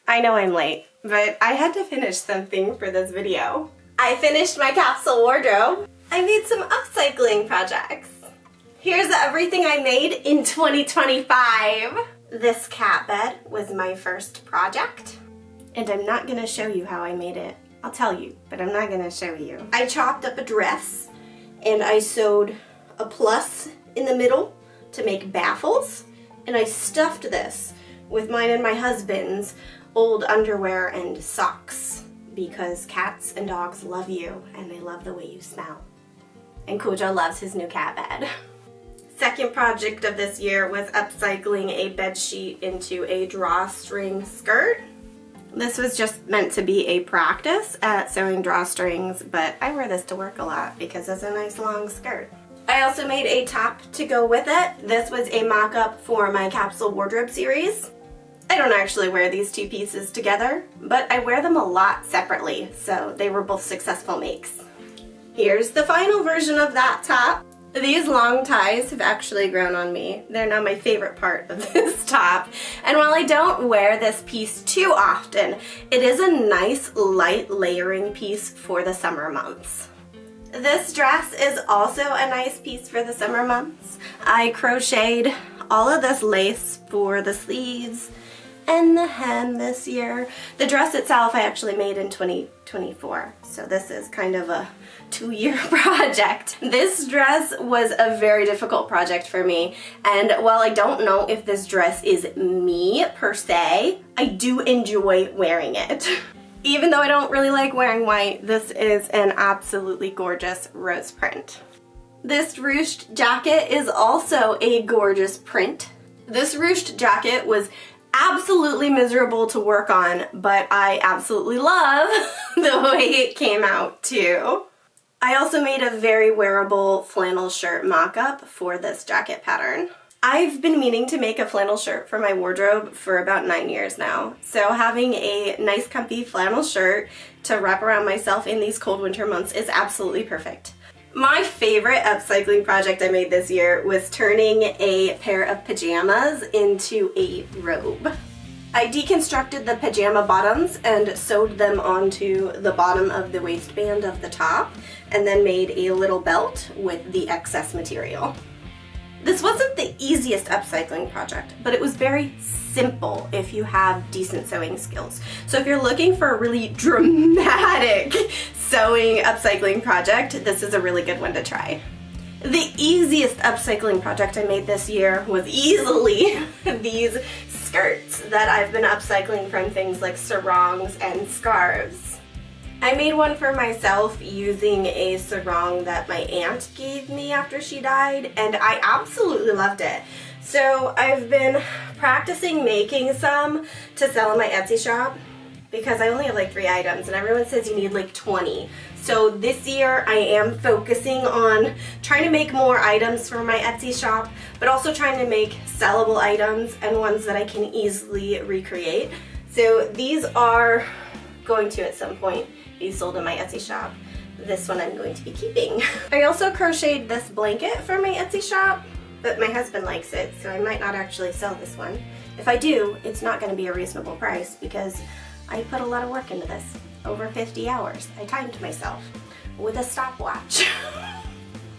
I know I'm late, but I had to finish something for this video. I finished my capsule wardrobe. I made some upcycling projects. Here's everything I made in 2025. This cat bed was my first project, and I'm not gonna show you how I made it. I'll tell you, but I'm not gonna show you. I chopped up a dress, and I sewed a plus in the middle to make baffles, and I stuffed this with mine and my husband's old underwear and socks because cats and dogs love you and they love the way you smell. And Kojo loves his new cat bed. Second project of this year was upcycling a bed sheet into a drawstring skirt. This was just meant to be a practice at sewing drawstrings, but I wear this to work a lot because it's a nice long skirt. I also made a top to go with it. This was a mock-up for my capsule wardrobe series. I don't actually wear these two pieces together, but I wear them a lot separately, so they were both successful makes. Here's the final version of that top. These long ties have actually grown on me. They're now my favorite part of this top. And while I don't wear this piece too often, it is a nice light layering piece for the summer months. This dress is also a nice piece for the summer months. I crocheted all of this lace for the sleeves and the hem this year. The dress itself I actually made in 2024, so this is kind of a 2-year project. This dress was a very difficult project for me, and while I don't know if this dress is me per se, I do enjoy wearing it. Even though I don't really like wearing white, this is an absolutely gorgeous rose print. This ruched jacket is also a gorgeous print. This ruched jacket was absolutely miserable to work on, but I absolutely love the way it came out too. I also made a very wearable flannel shirt mock-up for this jacket pattern. I've been meaning to make a flannel shirt for my wardrobe for about 9 years now, so having a nice comfy flannel shirt to wrap around myself in these cold winter months is absolutely perfect. My favorite upcycling project I made this year was turning a pair of pajamas into a robe. I deconstructed the pajama bottoms and sewed them onto the bottom of the waistband of the top, and then made a little belt with the excess material. This wasn't the easiest upcycling project, but it was very simple if you have decent sewing skills. So if you're looking for a really dramatic sewing upcycling project, this is a really good one to try. The easiest upcycling project I made this year was easily these skirts that I've been upcycling from things like sarongs and scarves. I made one for myself using a sarong that my aunt gave me after she died, and I absolutely loved it. So I've been practicing making some to sell in my Etsy shop because I only have like 3 items and everyone says you need like 20. So this year I am focusing on trying to make more items for my Etsy shop, but also trying to make sellable items and ones that I can easily recreate. So these are going to at some point be sold in my Etsy shop. This one I'm going to be keeping. I also crocheted this blanket for my Etsy shop, but my husband likes it, so I might not actually sell this one. If I do, it's not going to be a reasonable price because I put a lot of work into this. Over 50 hours. I timed myself with a stopwatch.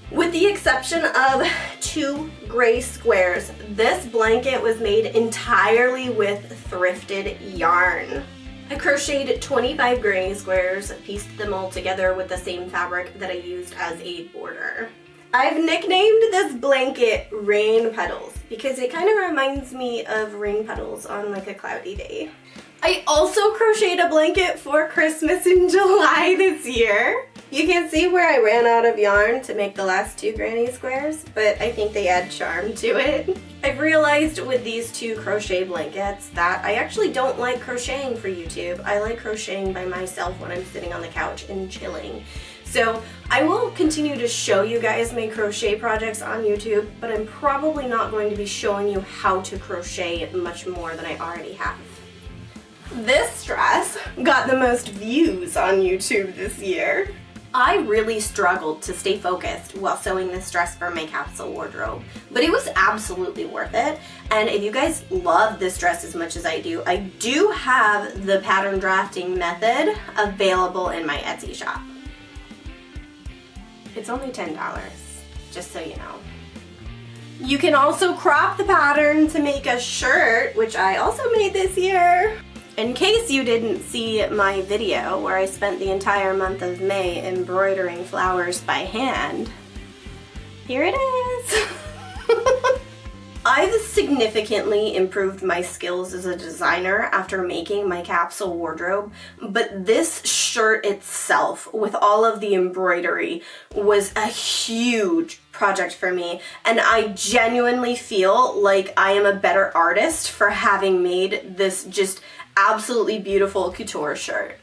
With the exception of 2 gray squares, this blanket was made entirely with thrifted yarn. I crocheted 25 granny squares, pieced them all together with the same fabric that I used as a border. I've nicknamed this blanket Rain Puddles because it kind of reminds me of rain puddles on like a cloudy day. I also crocheted a blanket for Christmas in July this year. You can see where I ran out of yarn to make the last 2 granny squares, but I think they add charm to it. I've realized with these 2 crochet blankets that I actually don't like crocheting for YouTube. I like crocheting by myself when I'm sitting on the couch and chilling. So I will continue to show you guys my crochet projects on YouTube, but I'm probably not going to be showing you how to crochet much more than I already have. This dress got the most views on YouTube this year. I really struggled to stay focused while sewing this dress for my capsule wardrobe, but it was absolutely worth it. And if you guys love this dress as much as I do have the pattern drafting method available in my Etsy shop. It's only $10, just so you know. You can also crop the pattern to make a shirt, which I also made this year. In case you didn't see my video where I spent the entire month of May embroidering flowers by hand, here it is. I've significantly improved my skills as a designer after making my capsule wardrobe, but this shirt itself with all of the embroidery was a huge project for me, and I genuinely feel like I am a better artist for having made this just absolutely beautiful couture shirt.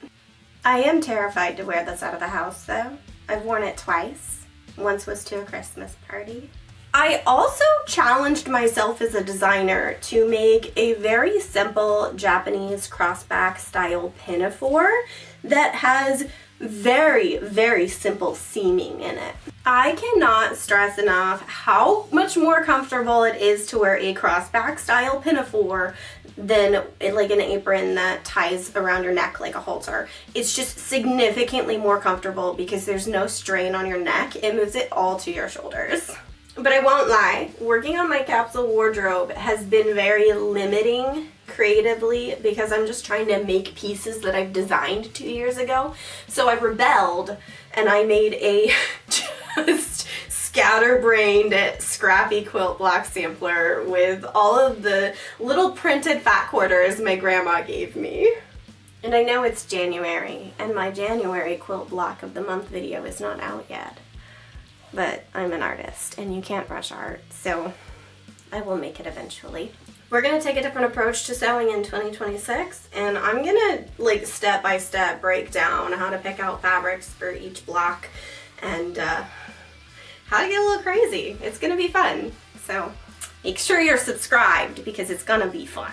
I am terrified to wear this out of the house though. I've worn it twice. Once was to a Christmas party. I also challenged myself as a designer to make a very simple Japanese crossback style pinafore that has very, very simple seaming in it. I cannot stress enough how much more comfortable it is to wear a crossback style pinafore than like an apron that ties around your neck like a halter. It's just significantly more comfortable because there's no strain on your neck. It moves it all to your shoulders. But I won't lie, working on my capsule wardrobe has been very limiting creatively because I'm just trying to make pieces that I've designed 2 years ago. So I rebelled and I made a just scatterbrained scrappy quilt block sampler with all of the little printed fat quarters my grandma gave me. And I know it's January and my January quilt block of the month video is not out yet. But I'm an artist and you can't rush art, so I will make it eventually. We're gonna take a different approach to sewing in 2026, and I'm gonna like step by step break down how to pick out fabrics for each block and how to get a little crazy. It's gonna be fun, so make sure you're subscribed because it's gonna be fun.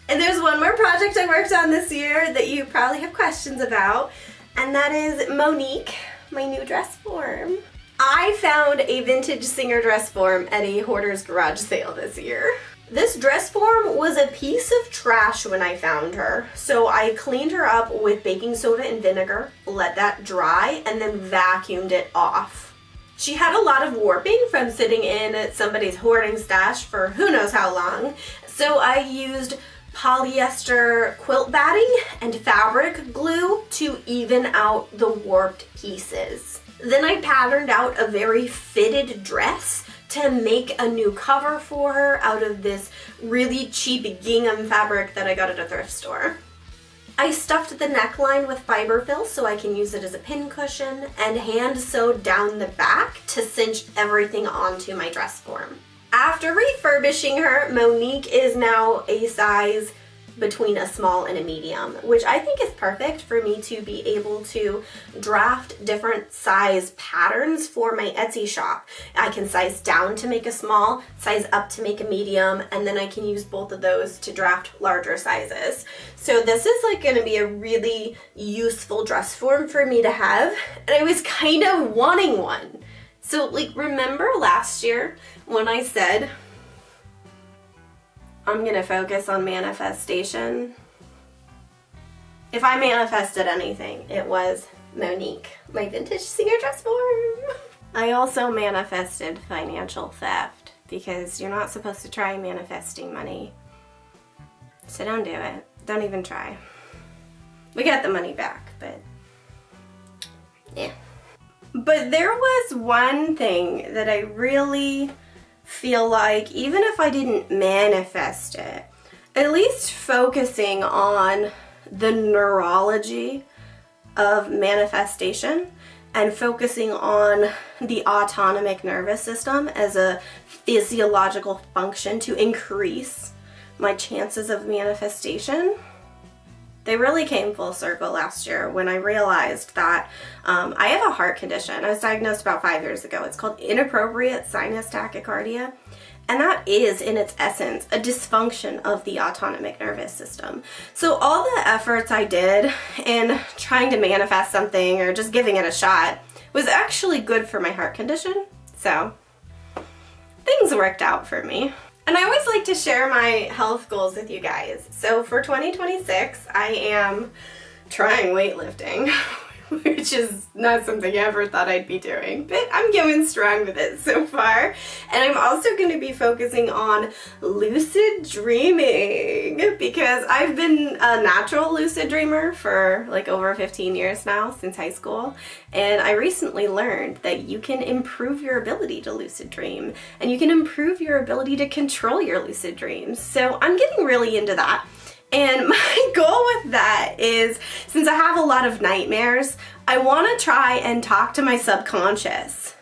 And there's one more project I worked on this year that you probably have questions about, and that is Monique, my new dress form. I found a vintage singer dress form at a hoarder's garage sale this year. This dress form was a piece of trash when I found her, so I cleaned her up with baking soda and vinegar, let that dry, and then vacuumed it off. She had a lot of warping from sitting in somebody's hoarding stash for who knows how long, so I used polyester quilt batting and fabric glue to even out the warped pieces. Then I patterned out a very fitted dress to make a new cover for her out of this really cheap gingham fabric that I got at a thrift store. I stuffed the neckline with fiber fill so I can use it as a pin cushion and hand sewed down the back to cinch everything onto my dress form. After refurbishing her, Monique is now a size between a small and a medium, which I think is perfect for me to be able to draft different size patterns for my Etsy shop. I can size down to make a small, size up to make a medium, and then I can use both of those to draft larger sizes. So this is like going to be a really useful dress form for me to have, and I was kind of wanting one. So like, remember last year when I said I'm gonna focus on manifestation? If I manifested anything, it was Monique, my vintage singer dress form. I also manifested financial theft because you're not supposed to try manifesting money. So don't do it. Don't even try. We got the money back, but yeah. But there was one thing that I really feel like, even if I didn't manifest it, at least focusing on the neurology of manifestation and focusing on the autonomic nervous system as a physiological function to increase my chances of manifestation. They really came full circle last year when I realized that I have a heart condition. I was diagnosed about 5 years ago. It's called inappropriate sinus tachycardia. And that is, in its essence, a dysfunction of the autonomic nervous system. So all the efforts I did in trying to manifest something or just giving it a shot was actually good for my heart condition, so things worked out for me. And I always like to share my health goals with you guys. So for 2026, I am trying weightlifting, which is not something I ever thought I'd be doing, but I'm going strong with it so far. And I'm also going to be focusing on lucid dreaming, because I've been a natural lucid dreamer for like over 15 years now, since high school. And I recently learned that you can improve your ability to lucid dream, and you can improve your ability to control your lucid dreams. So I'm getting really into that. And my goal with that is, since I have a lot of nightmares, I want to try and talk to my subconscious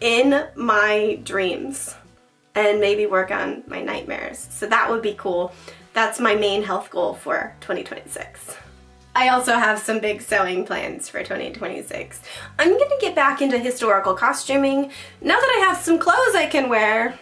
in my dreams and maybe work on my nightmares. So that would be cool. That's my main health goal for 2026. I also have some big sewing plans for 2026. I'm going to get back into historical costuming. Now that I have some clothes I can wear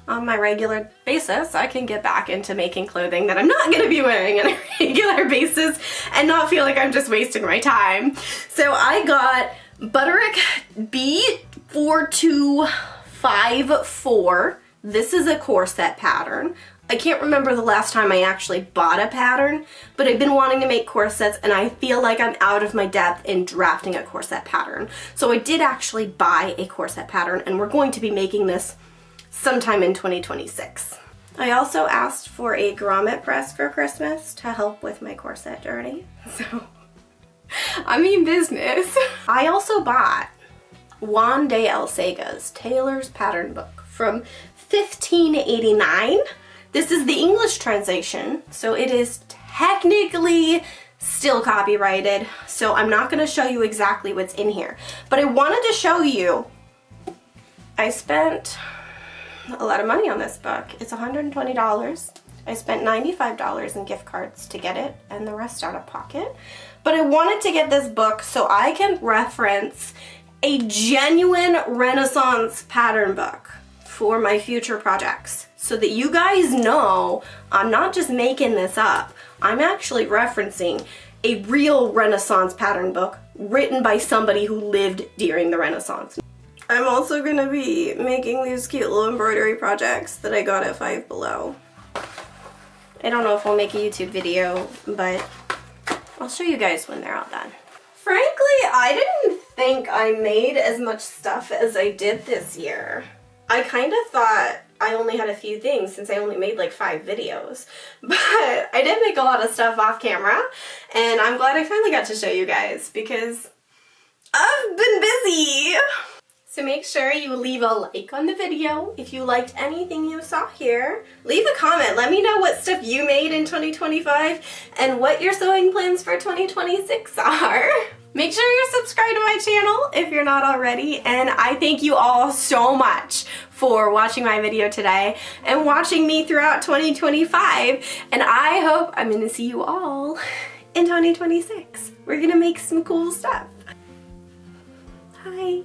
on my regular basis, I can get back into making clothing that I'm not going to be wearing on a regular basis and not feel like I'm just wasting my time. So I got Butterick B4254. This is a corset pattern. I can't remember the last time I actually bought a pattern, but I've been wanting to make corsets and I feel like I'm out of my depth in drafting a corset pattern. So I did actually buy a corset pattern, and we're going to be making this sometime in 2026. I also asked for a grommet press for Christmas to help with my corset journey, so I mean business. I also bought Juan de Alcega's Tailor's Pattern Book from 1589. This is the English translation, so it is technically still copyrighted, so I'm not going to show you exactly what's in here, but I wanted to show you I spent a lot of money on this book. It's $120. I spent $95 in gift cards to get it and the rest out of pocket. But I wanted to get this book so I can reference a genuine Renaissance pattern book for my future projects, so that you guys know I'm not just making this up. I'm actually referencing a real Renaissance pattern book written by somebody who lived during the Renaissance. I'm also going to be making these cute little embroidery projects that I got at Five Below. I don't know if I'll make a YouTube video, but I'll show you guys when they're all done. Frankly, I didn't think I made as much stuff as I did this year. I kind of thought I only had a few things since I only made like 5 videos, but I did make a lot of stuff off camera, and I'm glad I finally got to show you guys because I've been busy. So make sure you leave a like on the video if you liked anything you saw here. Leave a comment. Let me know what stuff you made in 2025 and what your sewing plans for 2026 are. Make sure you're subscribed to my channel if you're not already, and I thank you all so much for watching my video today and watching me throughout 2025, and I hope I'm going to see you all in 2026. We're going to make some cool stuff. Hi.